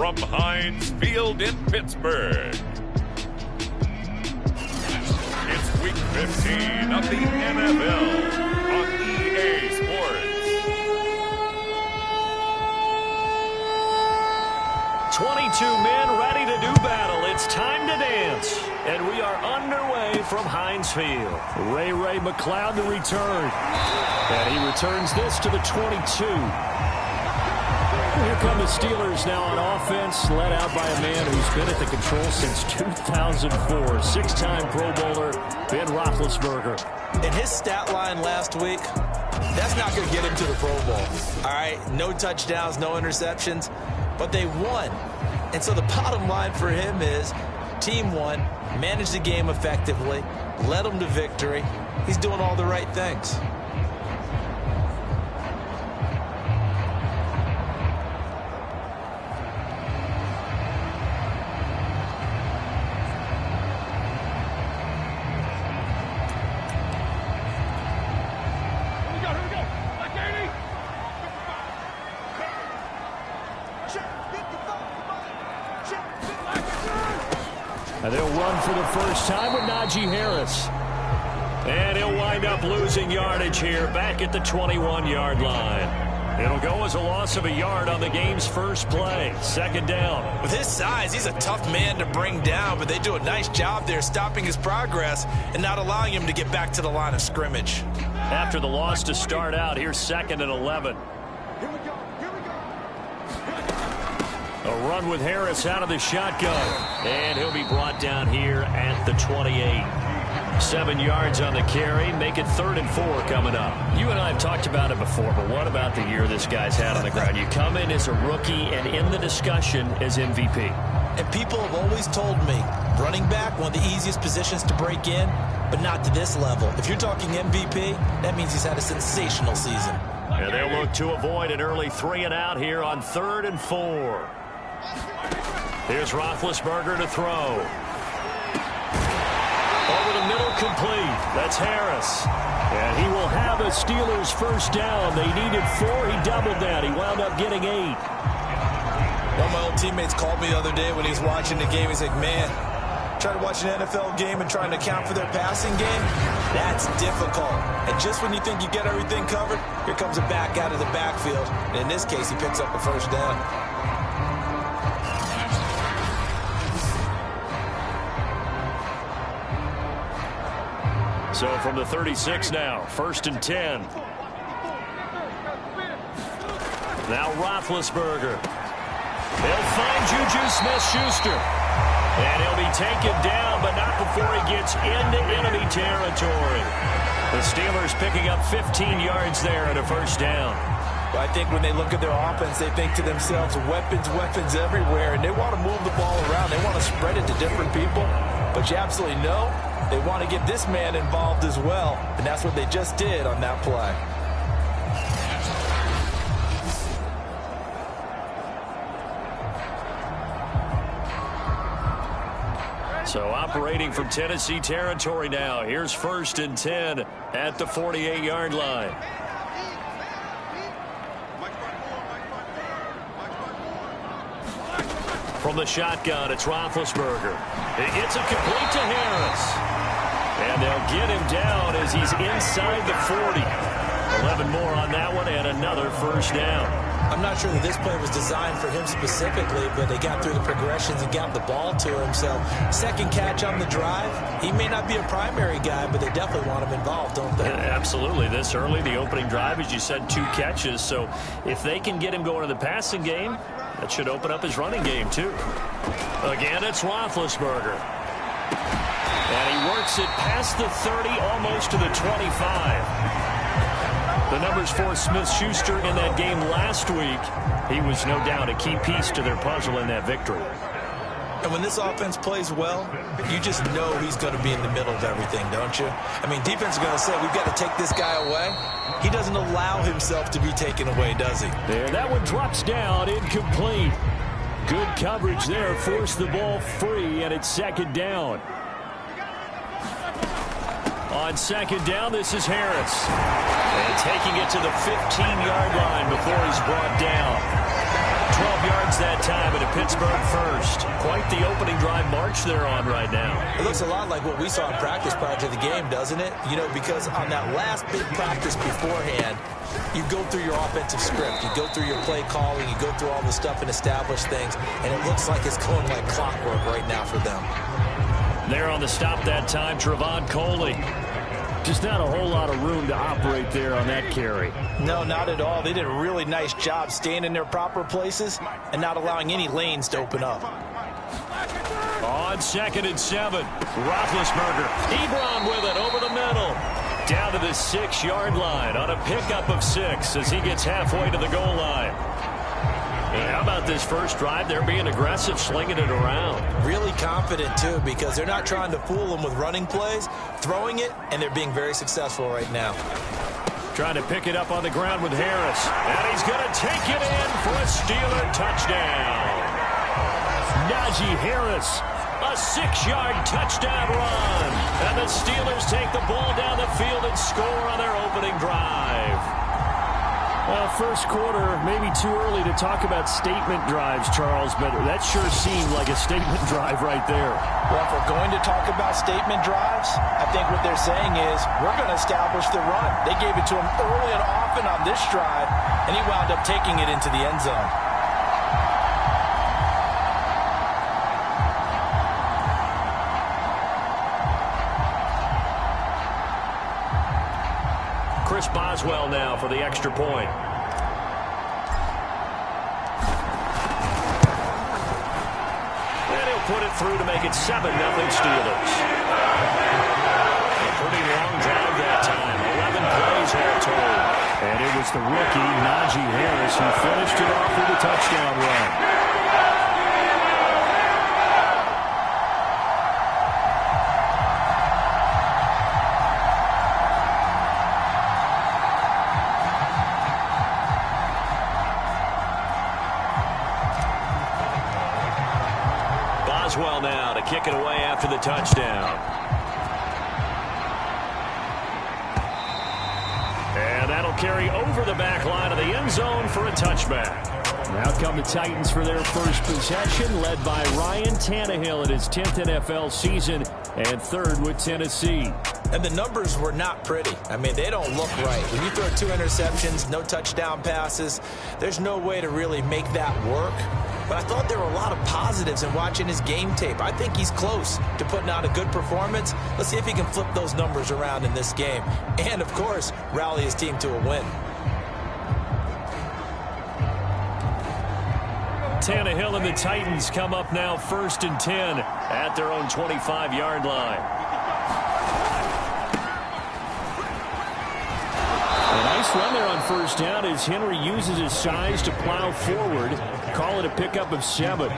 from Heinz Field in Pittsburgh. It's Week 15 of the NFL on EA Sports. 22 men ready to do battle. It's time to dance. And we are underway from Heinz Field. Ray McLeod to return. And he returns this to the 22. Here come the Steelers now on offense, led out by a man who's been at the control since 2004. Six-time Pro Bowler, Ben Roethlisberger. In his stat line last week, that's not going to get him to the Pro Bowl. All right, no touchdowns, no interceptions, but they won. And so the bottom line for him is team won, managed the game effectively, led them to victory. He's doing all the right things. And they'll run for the first time with Najee Harris. And he'll wind up losing yardage here back at the 21-yard line. It'll go as a loss of a yard on the game's first play. Second down. With his size, he's a tough man to bring down, but they do a nice job there stopping his progress and not allowing him to get back to the line of scrimmage. After the loss to start out, here's 2nd and 11. A run with Harris out of the shotgun. And he'll be brought down here at the 28. 7 yards on the carry. Make it 3rd and 4 coming up. You and I have talked about it before, but what about the year this guy's had on the ground? You come in as a rookie and in the discussion as MVP. And people have always told me, running back, one of the easiest positions to break in, but not to this level. If you're talking MVP, that means he's had a sensational season. And they'll look to avoid an early 3 and out here on 3rd and 4. Here's Roethlisberger to throw. Over the middle, complete. That's Harris. And he will have a Steelers first down. They needed 4. He doubled that. He wound up getting 8. One of my old teammates called me the other day when he was watching the game. He's like, man, trying to watch an NFL game and trying to account for their passing game, that's difficult. And just when you think you get everything covered, here comes a back out of the backfield. And in this case, he picks up a first down. So from the 36 now, 1st and 10. Now Roethlisberger. He'll find Juju Smith-Schuster. And he'll be taken down, but not before he gets into enemy territory. The Steelers picking up 15 yards there and a first down. I think when they look at their offense, they think to themselves, weapons everywhere, and they want to move the ball around. They want to spread it to different people. But you absolutely know they want to get this man involved as well, and that's what they just did on that play. So operating from Tennessee territory now. Here's 1st and 10 at the 48-yard line. From the shotgun, it's Roethlisberger. It gets it complete to Harris. And they'll get him down as he's inside the 40. 11 more on that one and another first down. I'm not sure that this play was designed for him specifically, but they got through the progressions and got the ball to him. So second catch on the drive. He may not be a primary guy, but they definitely want him involved, don't they? Yeah, absolutely. This early, the opening drive, as you said, 2 catches. So if they can get him going to the passing game, that should open up his running game, too. Again, it's Roethlisberger. And he works it past the 30, almost to the 25. The numbers for Smith-Schuster in that game last week. He was no doubt a key piece to their puzzle in that victory. And when this offense plays well, you just know he's going to be in the middle of everything, don't you? I mean, defense is going to say, we've got to take this guy away. He doesn't allow himself to be taken away, does he? There, that one drops down, incomplete. Good coverage there, forced the ball free, and it's 2nd down. On 2nd down, this is Harris. And taking it to the 15-yard line before he's brought down. 12 yards that time, and a Pittsburgh first. Quite the opening drive march they're on right now. It looks a lot like what we saw in practice prior to the game, doesn't it? You know, because on that last big practice beforehand, you go through your offensive script. You go through your play calling. You go through all the stuff and establish things. And it looks like it's going like clockwork right now for them. There on the stop that time, Trevon Coley. Just not a whole lot of room to operate there on that carry. No, not at all. They did a really nice job staying in their proper places and not allowing any lanes to open up. On 2nd and 7, Roethlisberger. Ebron with it over the middle. Down to the 6-yard line on a pickup of 6 as he gets halfway to the goal line. And how about this first drive? They're being aggressive, slinging it around. Really confident, too, because they're not trying to fool them with running plays, throwing it, and they're being very successful right now. Trying to pick it up on the ground with Harris. And he's going to take it in for a Steeler touchdown. Najee Harris, a 6-yard touchdown run. And the Steelers take the ball down the field and score on their opening drive. Well, first quarter, maybe too early to talk about statement drives, Charles, but that sure seemed like a statement drive right there. Well, if we're going to talk about statement drives, I think what they're saying is we're going to establish the run. They gave it to him early and often on this drive, and he wound up taking it into the end zone. Chris Boswell now for the extra point. And he'll put it through to make it 7-0 Steelers. A pretty long drive that time. 11 plays all told. And it was the rookie, Najee Harris, who finished it off with a touchdown run. Boswell now to kick it away after the touchdown. And that'll carry over the back line of the end zone for a touchback. Now come the Titans for their first possession, led by Ryan Tannehill in his 10th NFL season and 3rd with Tennessee. And the numbers were not pretty. I mean, they don't look right. When you throw 2 interceptions, no touchdown passes, there's no way to really make that work. But I thought there were a lot of positives in watching his game tape. I think he's close to putting out a good performance. Let's see if he can flip those numbers around in this game. And, of course, rally his team to a win. Tannehill and the Titans come up now 1st and 10 at their own 25-yard line. A nice run there on first down as Henry uses his size to plow forward. Call it a pickup of 7.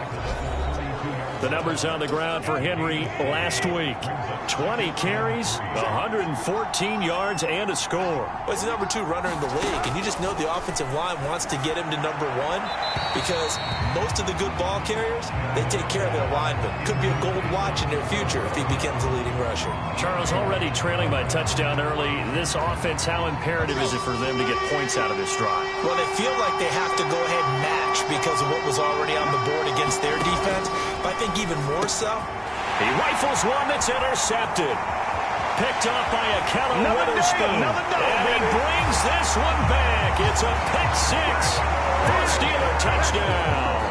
The numbers on the ground for Henry last week. 20 carries, 114 yards, and a score. Well, he's the number 2 runner in the league, and you just know the offensive line wants to get him to number 1 because most of the good ball carriers, they take care of their linemen. Could be a gold watch in their future if he becomes a leading rusher. Charles, already trailing by touchdown early. This offense, how imperative is it for them to get points out of this drive? Well, they feel like they have to go ahead and match because of what was already on the board against their defense. But I think even more so, he rifles one that's intercepted. Picked off by a Kelly Witherspoon. And he brings this one back. It's a pick 6 for a Steeler touchdown.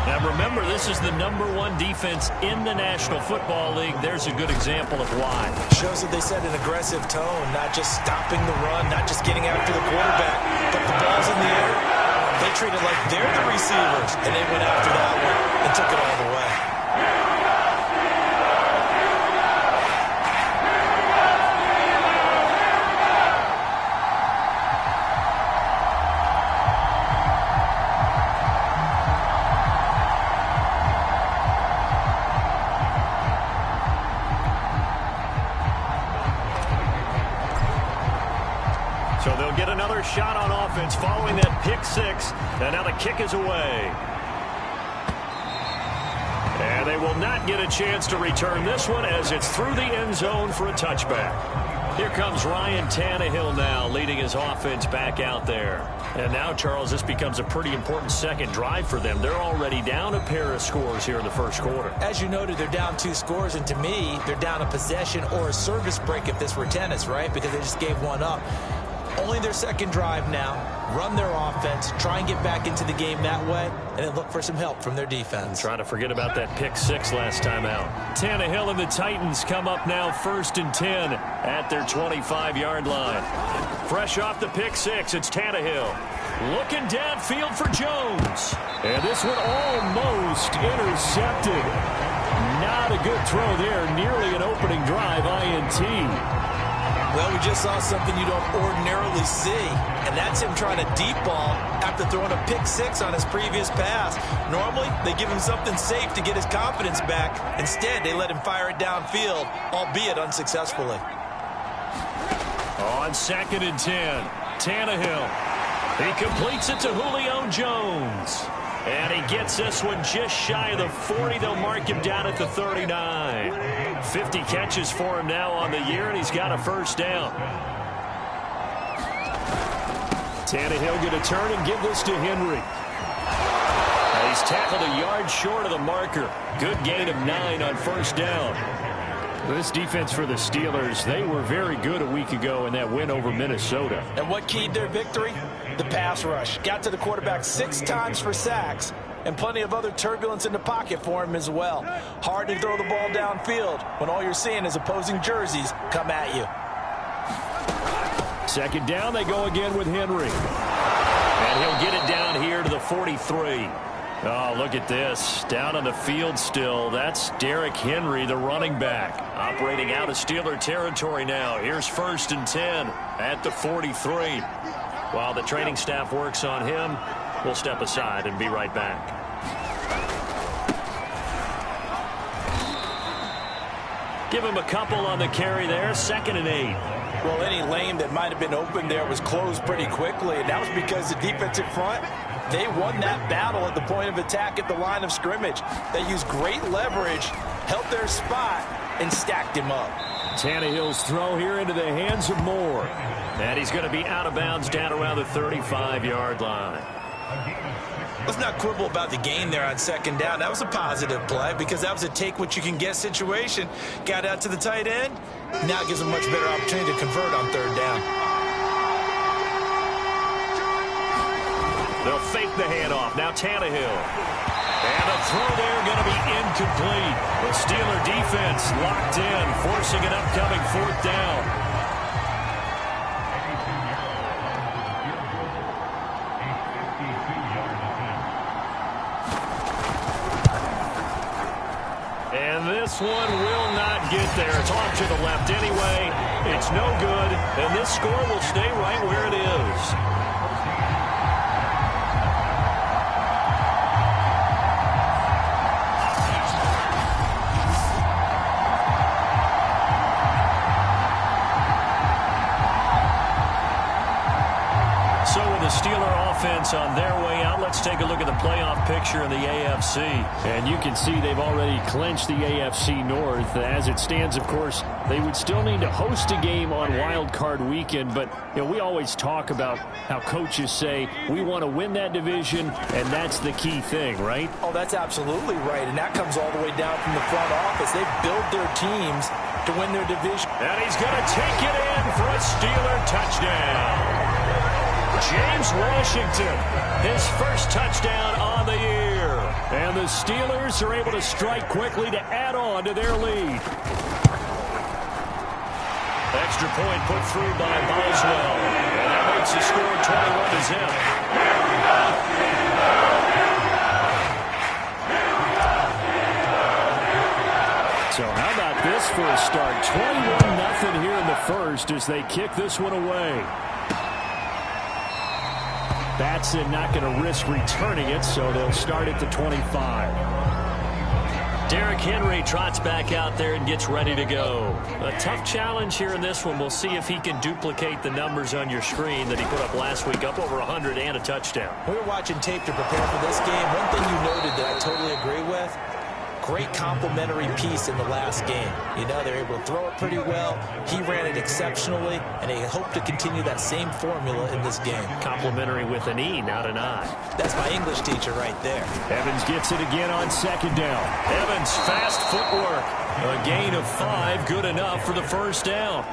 Now remember, this is the number 1 defense in the National Football League. There's a good example of why. Shows that they set an aggressive tone, not just stopping the run, not just getting after the quarterback, but the ball's in the air. They treat it like they're the receivers, and they went after that one and took it all the way. So they'll get another shot on offense following that pick 6. And now the kick is away. And they will not get a chance to return this one as it's through the end zone for a touchback. Here comes Ryan Tannehill now, leading his offense back out there. And now, Charles, this becomes a pretty important second drive for them. They're already down a pair of scores here in the first quarter. As you noted, they're down 2 scores, and to me, they're down a possession or a service break if this were tennis, right? Because they just gave one up. Only their second drive now. Run their offense, try and get back into the game that way, and then look for some help from their defense. Trying to forget about that pick 6 last time out. Tannehill and the Titans come up now 1st and 10 at their 25-yard line. Fresh off the pick 6, it's Tannehill. Looking downfield for Jones. And this one almost intercepted. Not a good throw there. Nearly an opening drive INT. Well, we just saw something you don't ordinarily see, and that's him trying to deep ball after throwing a pick 6 on his previous pass. Normally, they give him something safe to get his confidence back. Instead, they let him fire it downfield, albeit unsuccessfully. On 2nd and 10, Tannehill. He completes it to Julio Jones. And he gets this one just shy of the 40. They'll mark him down at the 39. 50 catches for him now on the year, and he's got a first down. Tannehill going to turn and give this to Henry. He's tackled a yard short of the marker. Good gain of 9 on first down. This defense for the Steelers, they were very good a week ago in that win over Minnesota. And what keyed their victory? The pass rush. Got to the quarterback 6 times for sacks, and plenty of other turbulence in the pocket for him as well. Hard to throw the ball downfield when all you're seeing is opposing jerseys come at you. 2nd down, they go again with Henry. And he'll get it down here to the 43. Oh, look at this. Down on the field still. That's Derrick Henry, the running back. Operating out of Steeler territory now. Here's 1st and 10 at the 43. While the training staff works on him, we'll step aside and be right back. Give him a couple on the carry there. 2nd and 8. Well, any lane that might have been open there was closed pretty quickly, and that was because the defensive front, they won that battle at the point of attack at the line of scrimmage. They used great leverage, held their spot, and stacked him up. Tannehill's throw here into the hands of Moore. And he's going to be out of bounds down around the 35-yard line. Let's not quibble about the gain there on 2nd down. That was a positive play because that was a take-what-you-can-get situation. Got out to the tight end. Now it gives them a much better opportunity to convert on 3rd down. They'll fake the handoff. Now Tannehill. And a throw there going to be incomplete. The Steeler defense locked in, forcing an upcoming 4th down. And this one will not get there. It's off to the left anyway. It's no good. And this score will stay right where it is. Steeler offense on their way out. Let's take a look at the playoff picture in the AFC. And you can see they've already clinched the AFC North. As it stands, of course, they would still need to host a game on Wild Card Weekend. But you know, we always talk about how coaches say we want to win that division, and that's the key thing, right? Oh, that's absolutely right. And that comes all the way down from the front office. They build their teams to win their division. And he's going to take it in for a Steeler touchdown. James Washington, his first touchdown on the year. And the Steelers are able to strike quickly to add on to their lead. Extra point put through by Boswell. And that makes the score 21 to zip. So how about this for a start? 21-0 here in the first as they kick this one away. Batson not going to risk returning it, so they'll start at the 25. Derrick Henry trots back out there and gets ready to go. A tough challenge here in this one. We'll see if he can duplicate the numbers on your screen that he put up last week, up over 100 and a touchdown. We were watching tape to prepare for this game. One thing you noted that I totally agree with, great complementary piece in the last game. You know, they're able to throw it pretty well. He ran it exceptionally, and they hope to continue that same formula in this game. Complimentary with an E, not an I. That's my English teacher right there. Evans gets it again on second down. Evans, fast footwork. A gain of 5, good enough for the first down.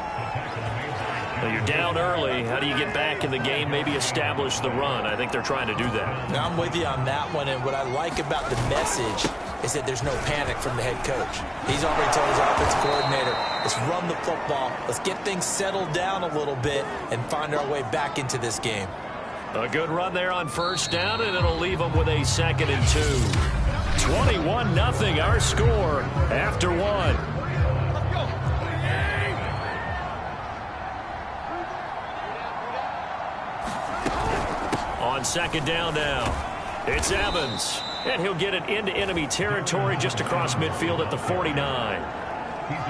Well, you're down early. How do you get back in the game, maybe establish the run? I think they're trying to do that. Now, I'm with you on that one, and what I like about the message is that there's no panic from the head coach. He's already told his offensive coordinator, let's run the football, let's get things settled down a little bit and find our way back into this game. A good run there on first down, and it'll leave them with a 2nd and 2. 21-0, our score after 1. On second down now, it's Evans, and he'll get it into enemy territory just across midfield at the 49.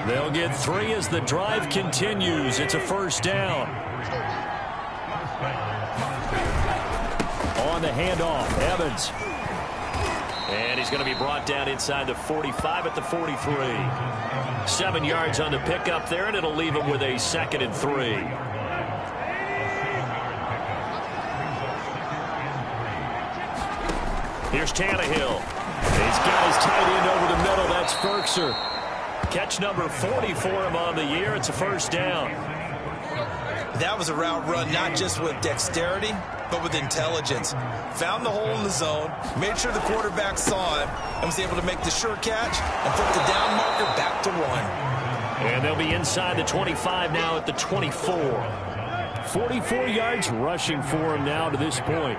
They'll get 3 as the drive continues. It's a first down. On the handoff, Evans. And he's going to be brought down inside the 45 at the 43. 7 yards on the pickup there, and it'll leave him with a 2nd and 3. Here's Tannehill. He's got his tight end over the middle. That's Ferkser. Catch number 40 for him on the year. It's a first down. That was a route run not just with dexterity, but with intelligence. Found the hole in the zone, made sure the quarterback saw him, and was able to make the sure catch and put the down marker back to 1. And they'll be inside the 25 now at the 24. 44 yards rushing for him now to this point.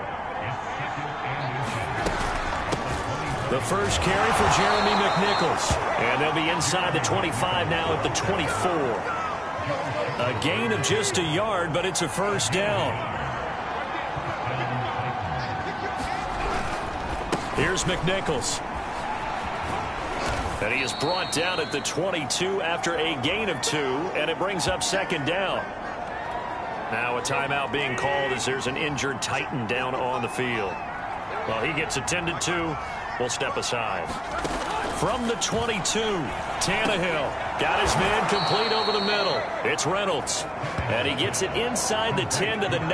The first carry for Jeremy McNichols. And they'll be inside the 25 now at the 24. A gain of just a yard, but it's a first down. Here's McNichols. And he is brought down at the 22 after a gain of 2, and it brings up second down. Now a timeout being called as there's an injured Titan down on the field. Well, he gets attended to. We'll step aside. From the 22, Tannehill got his man complete over the middle. It's Reynolds. And he gets it inside the 10 to the 9.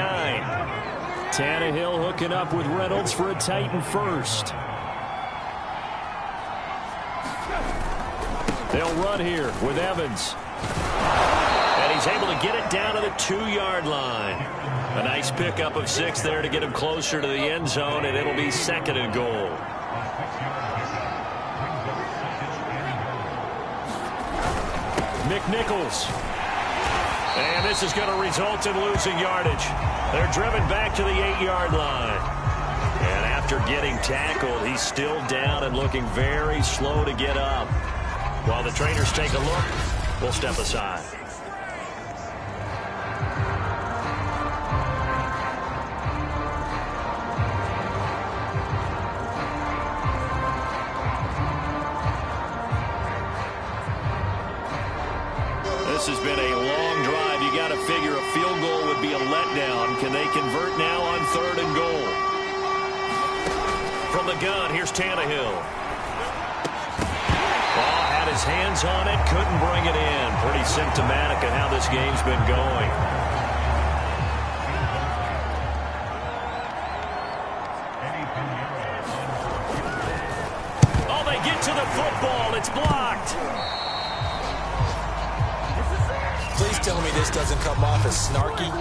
Tannehill hooking up with Reynolds for a Titan first. They'll run here with Evans. And he's able to get it down to the 2-yard line. A nice pickup of 6 there to get him closer to the end zone, and it'll be 2nd and goal. McNichols. And this is going to result in losing yardage. They're driven back to the 8-yard line. And after getting tackled, he's still down and looking very slow to get up. While the trainers take a look, we'll step aside. This has been a long drive. You got to figure a field goal would be a letdown. Can they convert now on 3rd and goal? From the gun, here's Tannehill. Oh, had his hands on it, couldn't bring it in. Pretty symptomatic of how this game's been going. Oh, they get to the football. It's blocked. Please tell me this doesn't come off as snarky,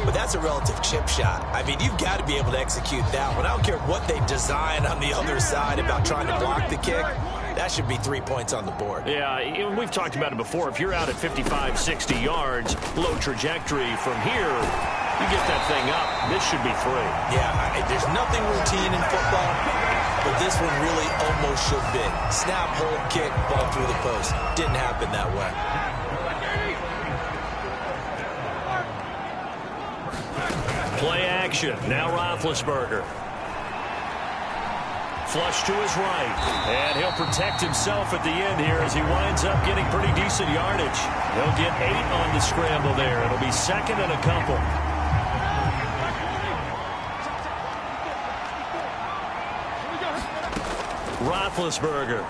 but that's a relative chip shot. I mean, you've got to be able to execute that one. I don't care what they design on the other side about trying to block the kick. That should be 3 points on the board. Yeah, we've talked about it before. If you're out at 55, 60 yards, low trajectory from here, you get that thing up. This should be 3. Yeah, there's nothing routine in football, but this one really almost should be. Snap, hold, kick, ball through the post. Didn't happen that way. Play action. Now Roethlisberger. Flush to his right. And he'll protect himself at the end here as he winds up getting pretty decent yardage. He'll get 8 on the scramble there. It'll be 2nd and a couple. Roethlisberger.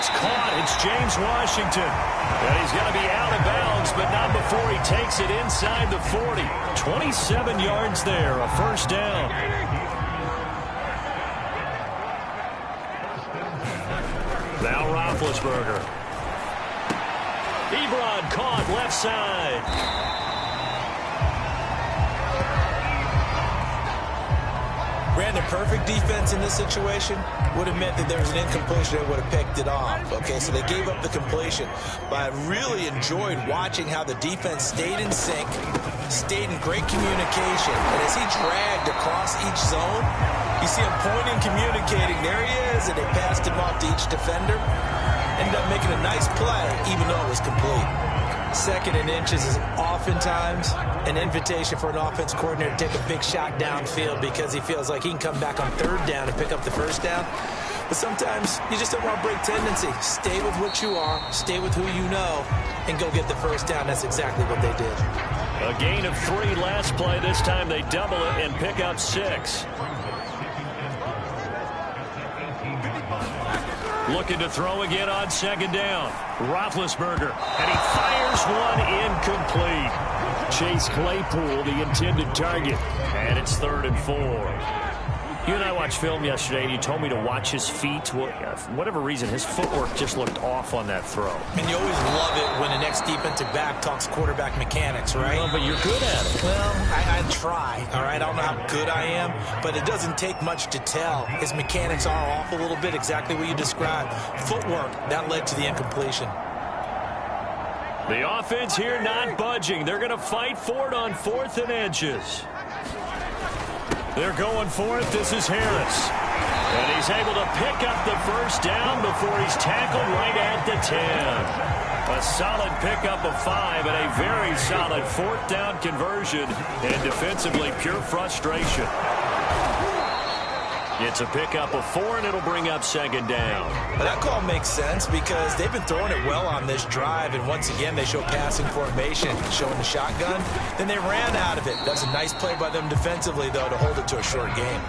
That's caught. It's James Washington. And he's going to be out of bounds, but not before he takes it inside the 40. 27 yards there, a first down. Now Roethlisberger. Ebron caught left side. Brandon, perfect defense in this situation would have meant that there was an incompletion that would have picked it off. Okay, so they gave up the completion. But I really enjoyed watching how the defense stayed in sync, stayed in great communication. And as he dragged across each zone, you see him pointing, communicating. There he is, and they passed him off to each defender. Ended up making a nice play, even though it was complete. Second and inches is oftentimes an invitation for an offense coordinator to take a big shot downfield because he feels like he can come back on third down and pick up the first down. But sometimes you just don't want to break tendency. Stay with what you are, stay with who you know, and go get the first down. That's exactly what they did. A gain of 3 last play. This time they double it and pick up 6. Looking to throw again on second down. Roethlisberger, and he fires one incomplete. Chase Claypool, the intended target, and it's 3rd and 4. You and I watched film yesterday, and you told me to watch his feet. Well, for whatever reason, his footwork just looked off on that throw. And you always love it when the next defensive back talks quarterback mechanics, right? Well, but you're good at it. Well, I try, all right? I don't know how good I am, but it doesn't take much to tell. His mechanics are off a little bit, exactly what you described. Footwork, that led to the incompletion. The offense here not budging. They're going to fight for it on 4th and inches. They're going for it. This is Harris. And he's able to pick up the first down before he's tackled right at the 10. A solid pickup of 5 and a very solid 4th down conversion. And defensively, pure frustration. It's a pickup of 4, and it'll bring up second down. Well, that call makes sense because they've been throwing it well on this drive, and once again, they show passing formation, showing the shotgun. Then they ran out of it. That's a nice play by them defensively, though, to hold it to a short game.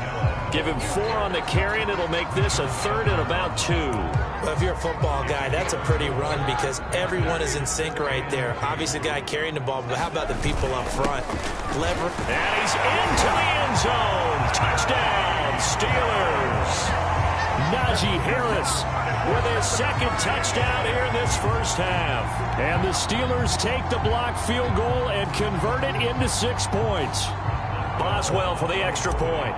Give him 4 on the carry, and it'll make this a 3rd and about 2. Well, if you're a football guy, that's a pretty run because everyone is in sync right there. Obviously, the guy carrying the ball, but how about the people up front? And he's into the end zone. Touchdown, Steelers. Najee Harris with his 2nd touchdown here in this first half. And the Steelers take the block field goal and convert it into 6 points. Boswell for the extra point.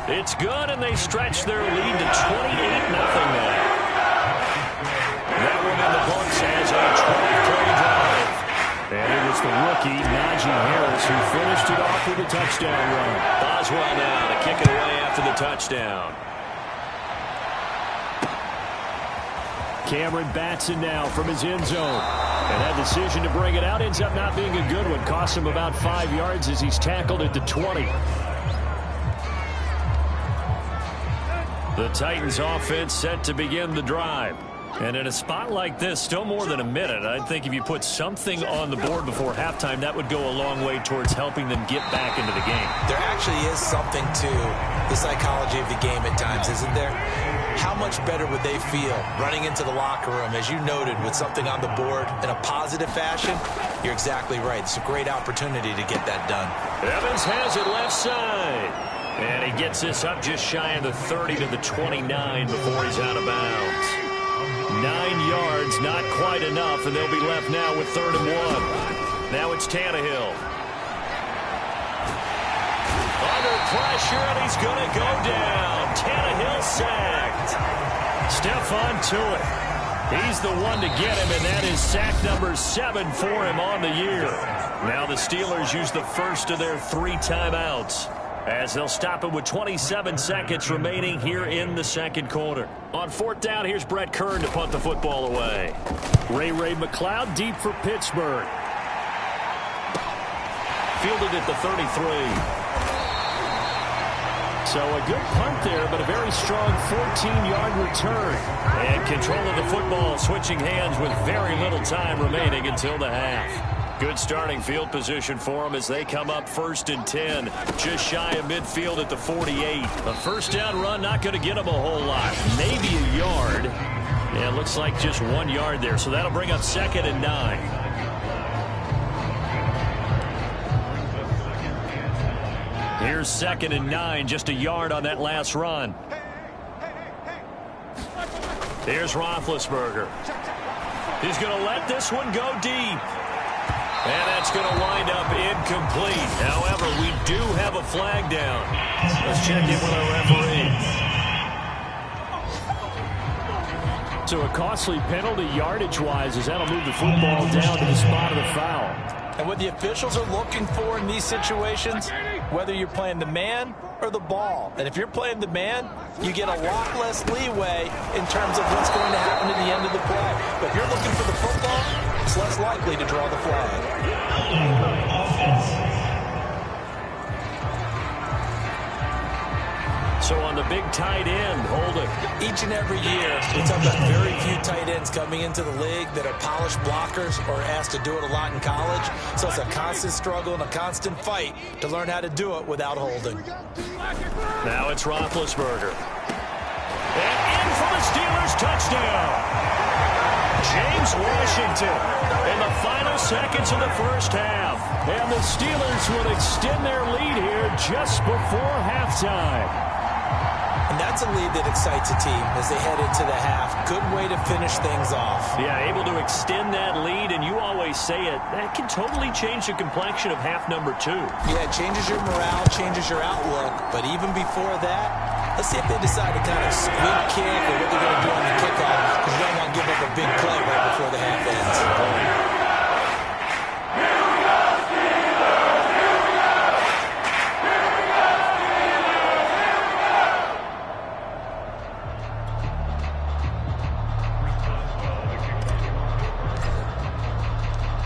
It's good, and they stretch their lead to 28-0 now. That one in the books has a 12-play drive. And it was the rookie, Najee Harris, who finished it off with a touchdown run. Boswell now to kick it away after the touchdown. Cameron Batson now from his end zone. And that decision to bring it out ends up not being a good one. Costs him about 5 yards as he's tackled at the 20. The Titans offense set to begin the drive. And in a spot like this, still more than a minute, I think if you put something on the board before halftime, that would go a long way towards helping them get back into the game. There actually is something to the psychology of the game at times, isn't there? How much better would they feel running into the locker room, as you noted, with something on the board in a positive fashion? You're exactly right. It's a great opportunity to get that done. Evans has it left side. And he gets this up just shy of the 30 to the 29 before he's out of bounds. 9 yards, not quite enough, and they'll be left now with 3rd and 1. Now it's Tannehill. Under pressure, and he's going to go down. Tannehill sacked. Stephon Tuitt. He's the one to get him, and that is sack number 7 for him on the year. Now the Steelers use the first of their 3 timeouts, as they'll stop it with 27 seconds remaining here in the second quarter. On 4th down, here's Brett Kern to punt the football away. Ray McLeod deep for Pittsburgh. Fielded at the 33. So a good punt there, but a very strong 14-yard return. And control of the football switching hands with very little time remaining until the half. Good starting field position for them as they come up 1st and 10. Just shy of midfield at the 48. A first down run, not going to get them a whole lot. Maybe a yard. Yeah, it looks like just 1 yard there. So that'll bring up 2nd and 9. Here's 2nd and 9, just a yard on that last run. Here's Roethlisberger. He's going to let this one go deep. And that's going to wind up incomplete. However, we do have a flag down. Let's check in with our referee. So a costly penalty yardage-wise as that'll move the football down to the spot of the foul. And what the officials are looking for in these situations, whether you're playing the man or the ball. And if you're playing the man, you get a lot less leeway in terms of what's going to happen at the end of the play. But if you're looking for the football, it's less likely to draw the flag. So on the big tight end, holding. Each and every year, we talk about very few tight ends coming into the league that are polished blockers or asked to do it a lot in college. So it's a constant struggle and a constant fight to learn how to do it without holding. Now it's Roethlisberger. And in for the Steelers, touchdown. James Washington in the final seconds of the first half. And the Steelers will extend their lead here just before halftime. And that's a lead that excites a team as they head into the half. Good way to finish things off. Yeah, able to extend that lead, and you always say it, that can totally change the complexion of half number 2. Yeah, it changes your morale, changes your outlook. But even before that, let's see if they decide to kind of squib kick or what they're going to do on the kickoff, because you don't want to give up a big play right before the half ends.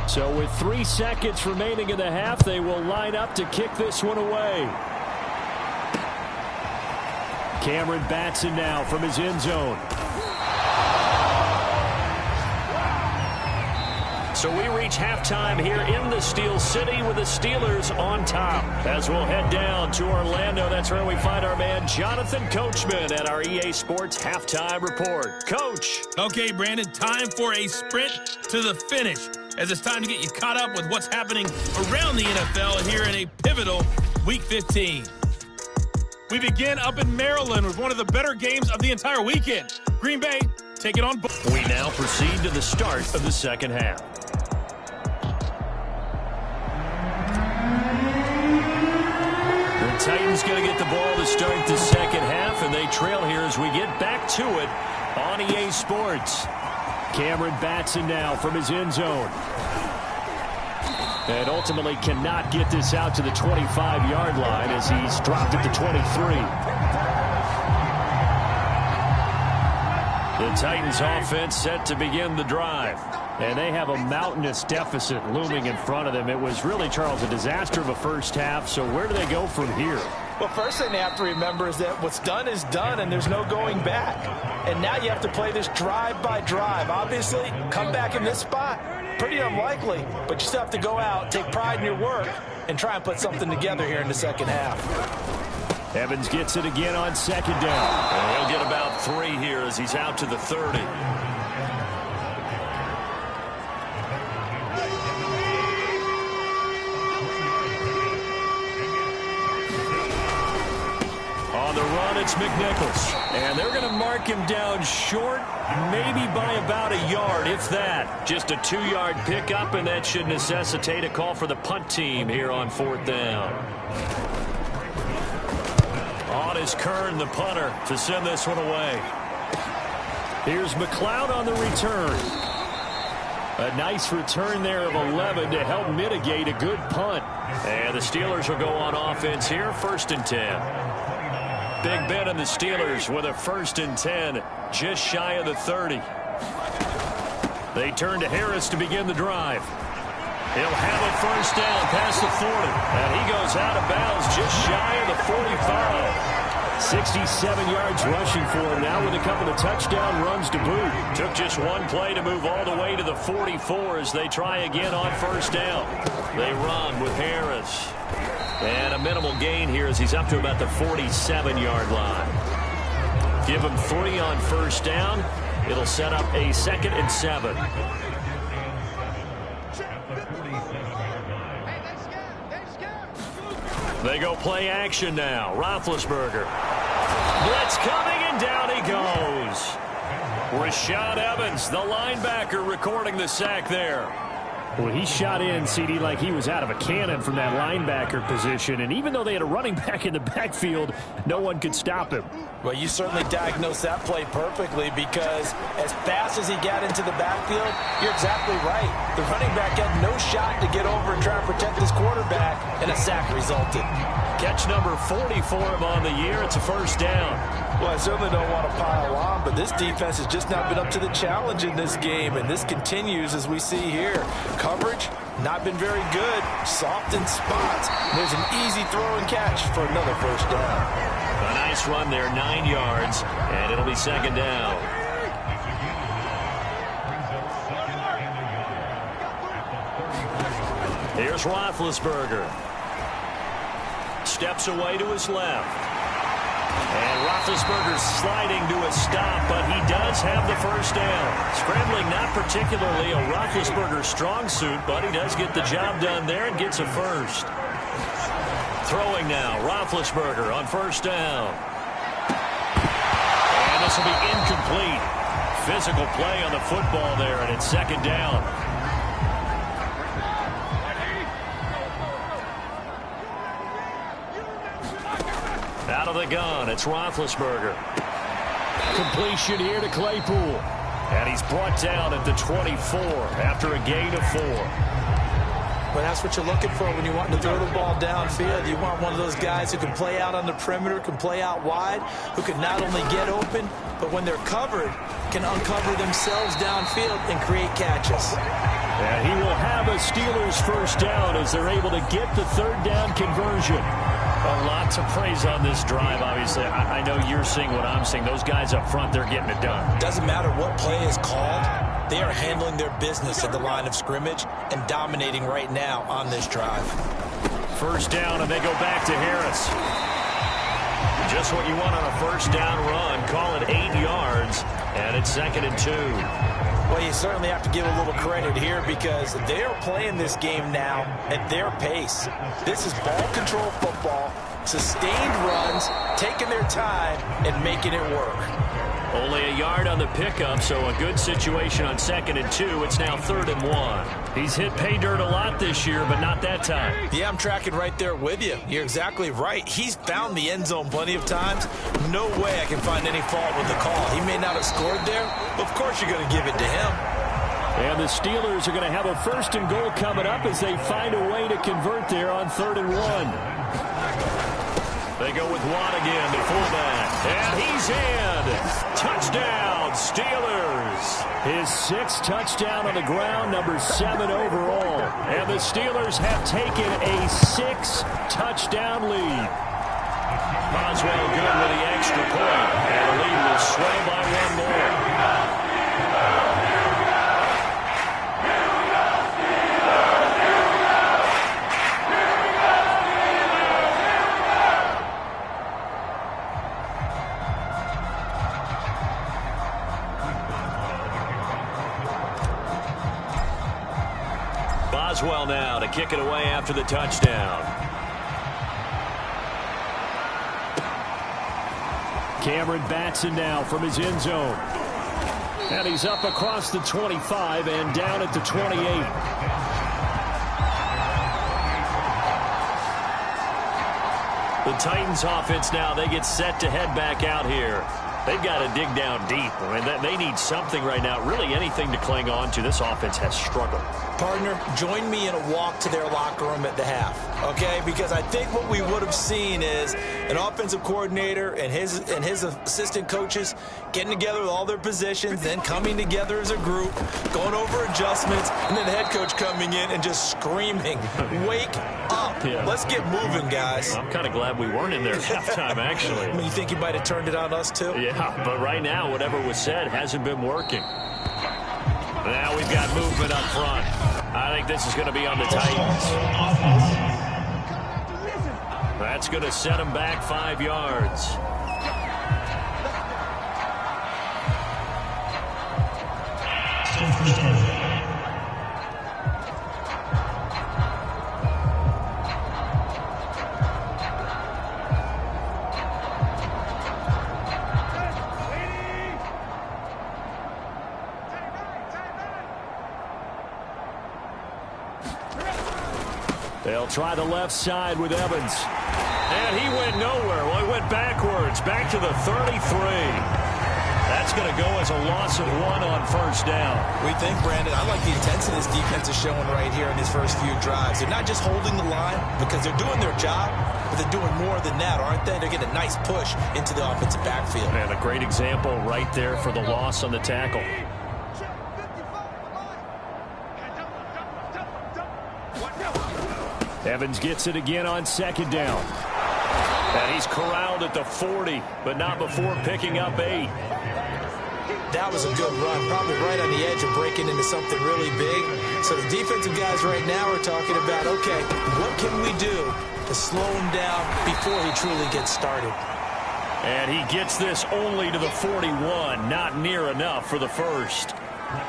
So with 3 seconds remaining in the half, they will line up to kick this one away. Cameron Batson now from his end zone. So we reach halftime here in the Steel City with the Steelers on top. As we'll head down to Orlando, that's where we find our man Jonathan Coachman at our EA Sports Halftime Report. Coach. Okay, Brandon, time for a sprint to the finish, as it's time to get you caught up with what's happening around the NFL here in a pivotal Week 15. We begin up in Maryland with one of the better games of the entire weekend. Green Bay take it on. We now proceed to the start of the second half. The Titans going to get the ball to start the second half, and they trail here as we get back to it on EA Sports. Cameron Batson now from his end zone. And ultimately cannot get this out to the 25-yard line as he's dropped at the 23. The Titans offense set to begin the drive. And they have a mountainous deficit looming in front of them. It was really, Charles, a disaster of a first half. So where do they go from here? Well, first thing they have to remember is that what's done is done, and there's no going back. And now you have to play this drive by drive. Obviously, come back in this spot, pretty unlikely. But you still have to go out, take pride in your work, and try and put something together here in the second half. Evans gets it again on second down. And he'll get about 3 here as he's out to the 30. On the run, it's McNichols. And they're going to mark him down short, maybe by about a yard, if that. Just a 2-yard pickup, and that should necessitate a call for the punt team here on 4th down. On is Kern, the punter, to send this one away. Here's McLeod on the return. A nice return there of 11 to help mitigate a good punt. And the Steelers will go on offense here, 1st and 10. Big Ben and the Steelers with a 1st and 10, just shy of the 30. They turn to Harris to begin the drive. He'll have a first down past the 40. And he goes out of bounds just shy of the 45. 67 yards rushing for him now with a couple of touchdown runs to boot. Took just one play to move all the way to the 44 as they try again on first down. They run with Harris. And a minimal gain here as he's up to about the 47-yard line. Give him 3 on first down. It'll set up a 2nd and 7. They go play action now. Roethlisberger. Blitz coming, and down he goes. Rashad Evans, the linebacker, recording the sack there. Well, he shot in, CD, like he was out of a cannon from that linebacker position. And even though they had a running back in the backfield, no one could stop him. Well, you certainly diagnosed that play perfectly because as fast as he got into the backfield, you're exactly right. The running back had no shot to get over and try to protect his quarterback, and a sack resulted. Catch number 40 for him on the year. It's a first down. Well, I certainly don't want to pile on, but this defense has just not been up to the challenge in this game, and this continues as we see here. Coverage, not been very good. Soft in spots. There's an easy throw and catch for another first down. A nice run there, 9 yards, and it'll be 2nd down. Here's Roethlisberger. Steps away to his left. And Roethlisberger's sliding to a stop, but he does have the first down. Scrambling not particularly a Roethlisberger strong suit, but he does get the job done there and gets a first. Throwing now, Roethlisberger on first down. And this will be incomplete. Physical play on the football there, and it's 2nd down. Out of the gun, it's Roethlisberger. Completion here to Claypool. And he's brought down at the 24 after a gain of 4. But that's what you're looking for when you want to throw the ball downfield. You want one of those guys who can play out on the perimeter, can play out wide, who can not only get open, but when they're covered, can uncover themselves downfield and create catches. And he will have a Steelers first down as they're able to get the 3rd down conversion. A lot to praise on this drive, obviously. I know you're seeing what I'm seeing. Those guys up front, they're getting it done. Doesn't matter what play is called. They are handling their business at the line of scrimmage and dominating right now on this drive. First down, and they go back to Harris. Just what you want on a first down run. Call it 8 yards, and it's 2nd and 2. Well, you certainly have to give a little credit here because they are playing this game now at their pace. This is ball control football, sustained runs, taking their time, and making it work. Only a yard on the pickup, so a good situation on 2nd and 2. It's now 3rd and 1. He's hit pay dirt a lot this year, but not that time. Yeah, I'm tracking right there with you. You're exactly right. He's found the end zone plenty of times. No way I can find any fault with the call. He may not have scored there, but of course you're going to give it to him. And the Steelers are going to have a 1st and goal coming up as they find a way to convert there on 3rd and 1. They go with Watt again, the fullback. And he's in. Touchdown, Steelers. His 6th touchdown on the ground, number 7 overall. And the Steelers have taken a 6-touchdown lead. Boswell good with the extra point. And the lead will sway by 1 more. Boswell now to kick it away after the touchdown. Cameron Batson now from his end zone. And he's up across the 25 and down at the 28. The Titans offense now, they get set to head back out here. They've got to dig down deep. I mean, they need something right now, really anything to cling on to. This offense has struggled. Partner, join me in a walk to their locker room at the half, okay? Because I think what we would have seen is an offensive coordinator and his assistant coaches getting together with all their positions, then coming together as a group, going over adjustments, and then the head coach coming in and just screaming, "Wake up. Yeah. Let's get moving, guys." I'm kind of glad we weren't in there at halftime, actually. I mean, you think he might have turned it on us, too? Yeah, but right now, whatever was said hasn't been working. Now we've got movement up front. I think this is going to be on the Titans. That's going to set them back 5 yards. They'll try the left side with Evans. And he went nowhere. Well, he went backwards, back to the 33. That's going to go as a loss of 1 on first down. We think, Brandon, I like the intensity this defense is showing right here in these first few drives. They're not just holding the line because they're doing their job, but they're doing more than that, aren't they? They're getting a nice push into the offensive backfield. And a great example right there for the loss on the tackle. Evans gets it again on second down. And he's corralled at the 40, but not before picking up 8. That was a good run, probably right on the edge of breaking into something really big. So the defensive guys right now are talking about, okay, what can we do to slow him down before he truly gets started? And he gets this only to the 41, not near enough for the first.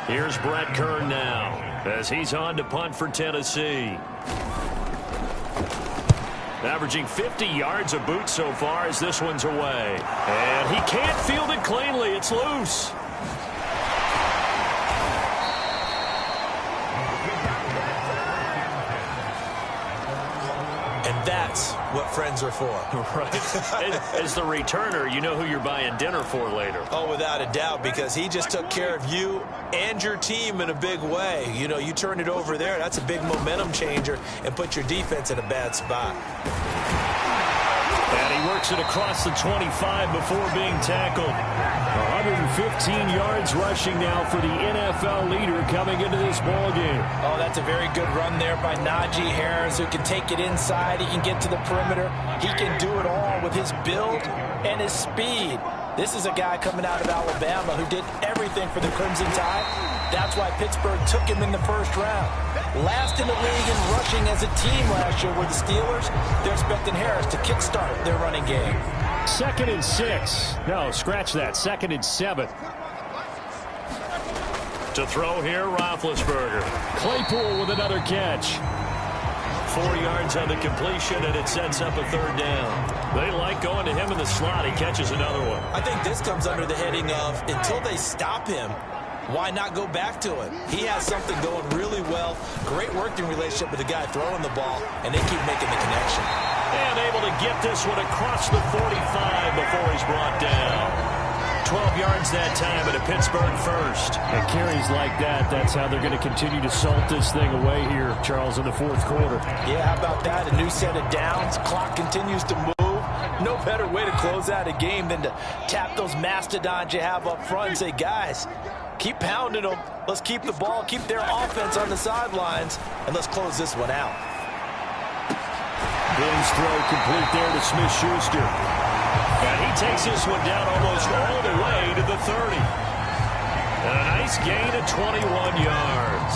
Here's Brett Kern now as he's on to punt for Tennessee. Averaging 50 yards a boot so far as this one's away. And he can't field it cleanly. It's loose. And that's what friends are for. Right. As the returner, you know who you're buying dinner for later. Oh, without a doubt, because he just took care of you and your team in a big way. You know, you turn it over there, that's a big momentum changer and put your defense in a bad spot. And he works it across the 25 before being tackled. 115 yards rushing now for the NFL leader coming into this ballgame. Oh, that's a very good run there by Najee Harris, who can take it inside. He can get to the perimeter. He can do it all with his build and his speed. This is a guy coming out of Alabama who did everything for the Crimson Tide. That's why Pittsburgh took him in the first round. Last in the league in rushing as a team last year were the Steelers. They're expecting Harris to kickstart their running game. 2nd and 6. No, scratch that. 2nd and 7. To throw here, Roethlisberger. Claypool with another catch. 4 yards on the completion, and it sets up a 3rd down. They like going to him in the slot. He catches another one. I think this comes under the heading of, until they stop him, why not go back to it? He has something going really well. Great working relationship with the guy throwing the ball, and they keep making the connection. And able to get this one across the 45 before he's brought down. 12 yards that time, and a Pittsburgh first. And carries like that, that's how they're going to continue to salt this thing away here, Charles, in the 4th quarter. Yeah, how about that? A new set of downs. Clock continues to move. No better way to close out a game than to tap those mastodons you have up front and say, guys, keep pounding them. Let's keep the ball, keep their offense on the sidelines, and let's close this one out. Williams throw complete there to Smith-Schuster. And he takes this one down almost all the way to the 30. And a nice gain of 21 yards.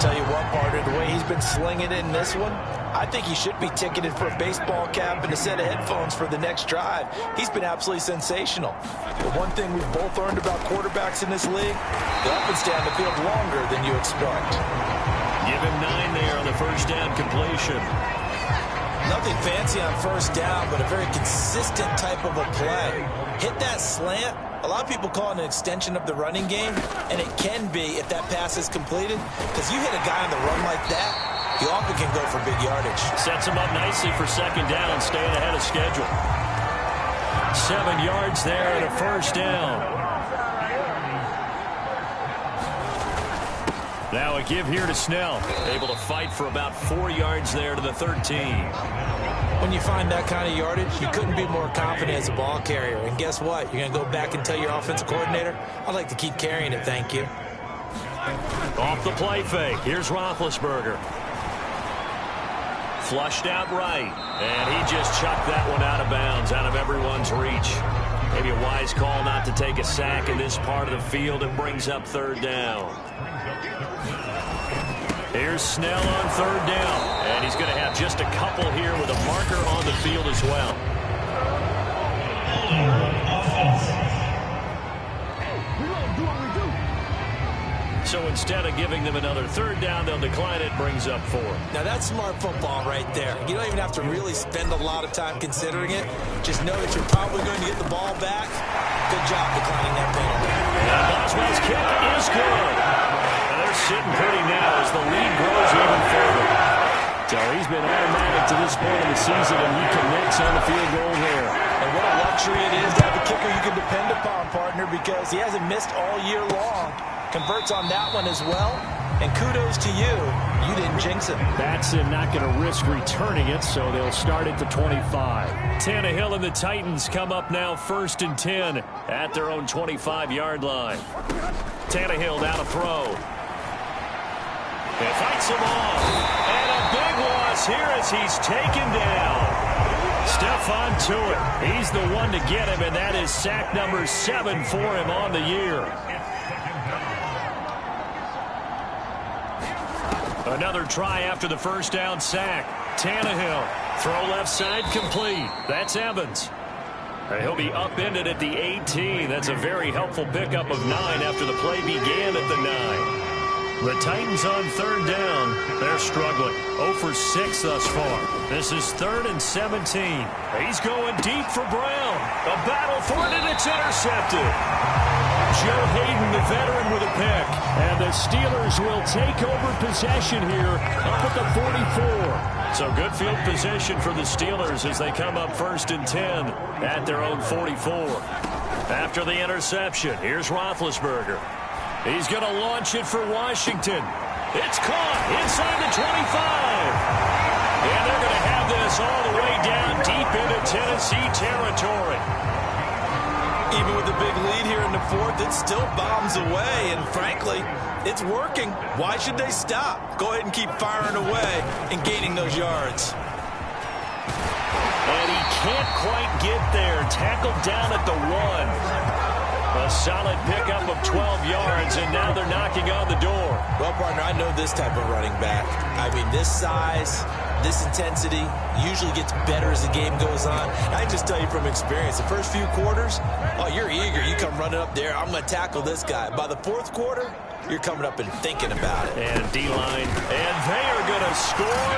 Tell you what, partner, the way he's been slinging it in this one, I think he should be ticketed for a baseball cap and a set of headphones for the next drive. He's been absolutely sensational. The one thing we've both learned about quarterbacks in this league, they often stay on the field longer than you expect. Give him 9 there on the first down completion. Nothing fancy on first down, but a very consistent type of a play. Hit that slant. A lot of people call it an extension of the running game, and it can be if that pass is completed, because you hit a guy on the run like that, you often can go for big yardage. Sets him up nicely for second down, staying ahead of schedule. 7 yards there and a first down. Now a give here to Snell. Able to fight for about 4 yards there to the 13. When you find that kind of yardage, you couldn't be more confident as a ball carrier. And guess what? You're going to go back and tell your offensive coordinator, I'd like to keep carrying it, thank you. Off the play fake. Here's Roethlisberger. Flushed out right. And he just chucked that one out of bounds, out of everyone's reach. Maybe a wise call not to take a sack in this part of the field. It brings up 3rd down. Here's Snell on 3rd down. And he's going to have just a couple here with a marker on the field as well. So instead of giving them another 3rd down, they'll decline it. Brings up 4. Now that's smart football right there. You don't even have to really spend a lot of time considering it. Just know that you're probably going to get the ball back. Good job declining that penalty. And Boswell's kick is good. And they're sitting pretty now as the lead grows even further. So he's been automatic to this point of the season, and he connects on the field goal there. And what a luxury it is to have a kicker you can depend upon, partner, because he hasn't missed all year long. Converts on that one as well. And kudos to you. You didn't jinx him. Batson not going to risk returning it, so they'll start at the 25. Tannehill and the Titans come up now 1st and 10 at their own 25-yard line. Tannehill now to throw. He fights him off. And a big loss here as he's taken down. Stephon Tuitt. He's the one to get him, and that is sack number 7 for him on the year. Another try after the 1st down sack. Tannehill. Throw left side complete. That's Evans. And he'll be upended at the 18. That's a very helpful pickup of 9 after the play began at the 9. The Titans on 3rd down. They're struggling. 0 for 6 thus far. This is 3rd and 17. He's going deep for Brown. A battle for it, and it's intercepted. Joe Hayden, the veteran, with a pick. And the Steelers will take over possession here up at the 44. So good field position for the Steelers as they come up 1st and 10 at their own 44. After the interception, here's Roethlisberger. He's going to launch it for Washington. It's caught inside the 25. And they're going to have this all the way down deep into Tennessee territory. Even with the big lead here in the 4th, it still bombs away. And frankly, it's working. Why should they stop? Go ahead and keep firing away and gaining those yards. And he can't quite get there. Tackled down at the 1. A solid pickup of 12 yards, and now they're knocking on the door. Well, partner, I know this type of running back. I mean, this size, this intensity usually gets better as the game goes on. I just tell you from experience, the first few quarters, oh, you're eager. You come running up there, I'm going to tackle this guy. By the 4th quarter, you're coming up and thinking about it. And D-line, and they are going to score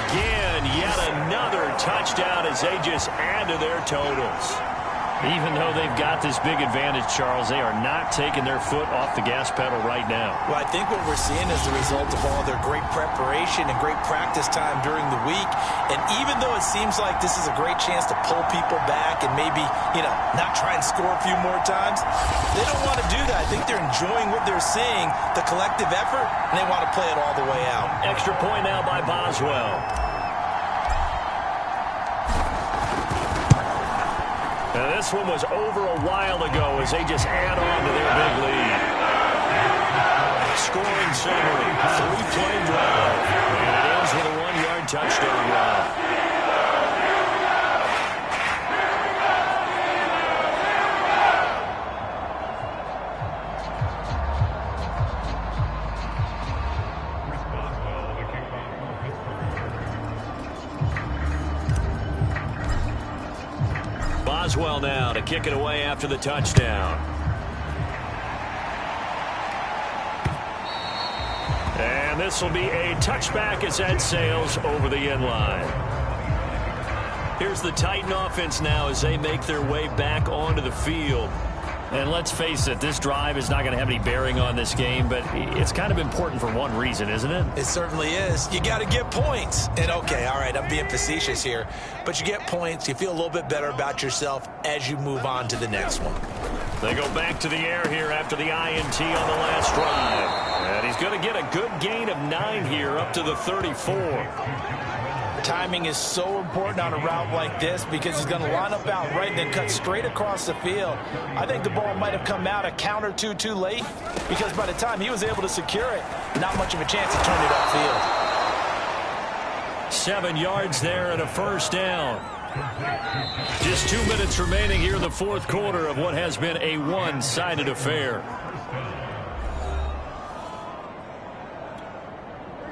again. Yet another touchdown as they just add to their totals. Even though they've got this big advantage, Charles, they are not taking their foot off the gas pedal right now. Well, I think what we're seeing is the result of all their great preparation and great practice time during the week. And even though it seems like this is a great chance to pull people back and maybe, not try and score a few more times, they don't want to do that. I think they're enjoying what they're seeing, the collective effort, and they want to play it all the way out. Extra point now by Boswell. Now, this one was over a while ago as they just add on to their big lead. Scoring summary, 3-play drive. And it ends with a 1-yard touchdown run. Boswell now to kick it away after the touchdown. And this will be a touchback as that sails over the end line. Here's the Titan offense now as they make their way back onto the field. And let's face it, this drive is not going to have any bearing on this game, but it's kind of important for one reason, isn't it? It certainly is. You got to get points. And okay, all right, I'm being facetious here, but you get points, you feel a little bit better about yourself as you move on to the next one. They go back to the air here after the INT on the last drive. And he's going to get a good gain of 9 here up to the 34. Timing is so important on a route like this because he's going to line up out right and then cut straight across the field. I think the ball might have come out a count or two too late because by the time he was able to secure it, not much of a chance to turn it upfield. 7 yards there and a first down. Just 2 minutes remaining here in the fourth quarter of what has been a one-sided affair.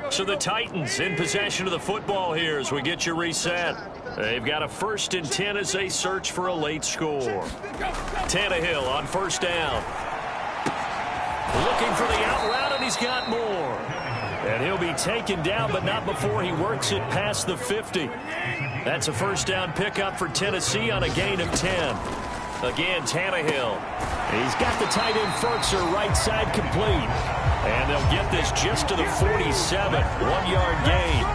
So the Titans in possession of the football here as we get you reset. They've got a 1st and 10 as they search for a late score. Tannehill on first down. Looking for the out route, and he's got more. And he'll be taken down, but not before he works it past the 50. That's a first down pickup for Tennessee on a gain of 10. Again, Tannehill. He's got the tight end Ferkser right side complete. And they'll get this just to the 47. 1-yard gain.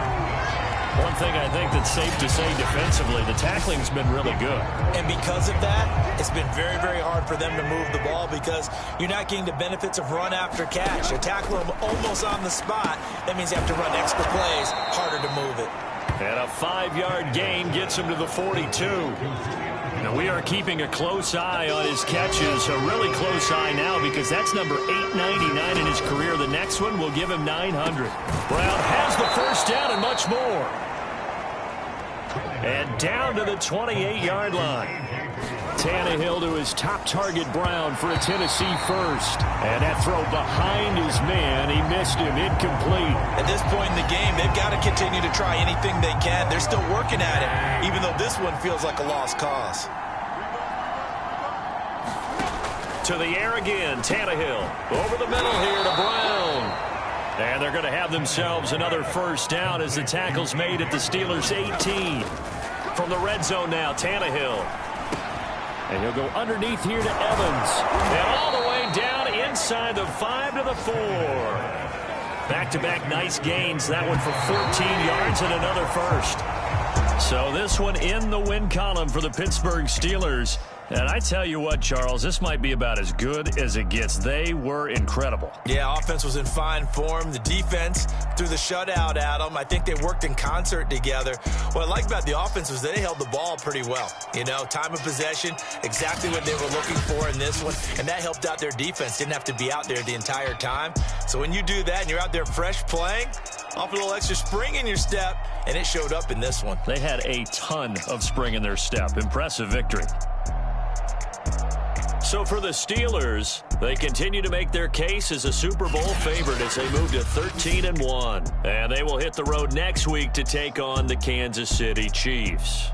One thing I think that's safe to say defensively, the tackling's been really good. And because of that, it's been very, very hard for them to move the ball because you're not getting the benefits of run after catch. You're tackling them almost on the spot. That means you have to run extra plays, harder to move it. And a 5-yard gain gets him to the 42. Now we are keeping a close eye on his catches, a really close eye now because that's number 899 in his career. The next one will give him 900. Brown has the first down and much more. And down to the 28-yard line. Tannehill to his top target, Brown, for a Tennessee first. And that throw behind his man. He missed him. Incomplete. At this point in the game, they've got to continue to try anything they can. They're still working at it, even though this one feels like a lost cause. To the air again, Tannehill. Over the middle here to Brown. And they're going to have themselves another first down as the tackle's made at the Steelers' 18. From the red zone now, Tannehill. And he'll go underneath here to Evans. And all the way down inside the 5 to the 4. Back-to-back nice gains. That one for 14 yards and another first. So this one in the win column for the Pittsburgh Steelers. And I tell you what, Charles, this might be about as good as it gets. They were incredible. Yeah, offense was in fine form. The defense threw the shutout at them. I think they worked in concert together. What I like about the offense was they held the ball pretty well. You know, time of possession, exactly what they were looking for in this one. And that helped out their defense. Didn't have to be out there the entire time. So when you do that and you're out there fresh playing, off a little extra spring in your step, and it showed up in this one. They had a ton of spring in their step. Impressive victory. So for the Steelers, they continue to make their case as a Super Bowl favorite as they move to 13-1. And they will hit the road next week to take on the Kansas City Chiefs.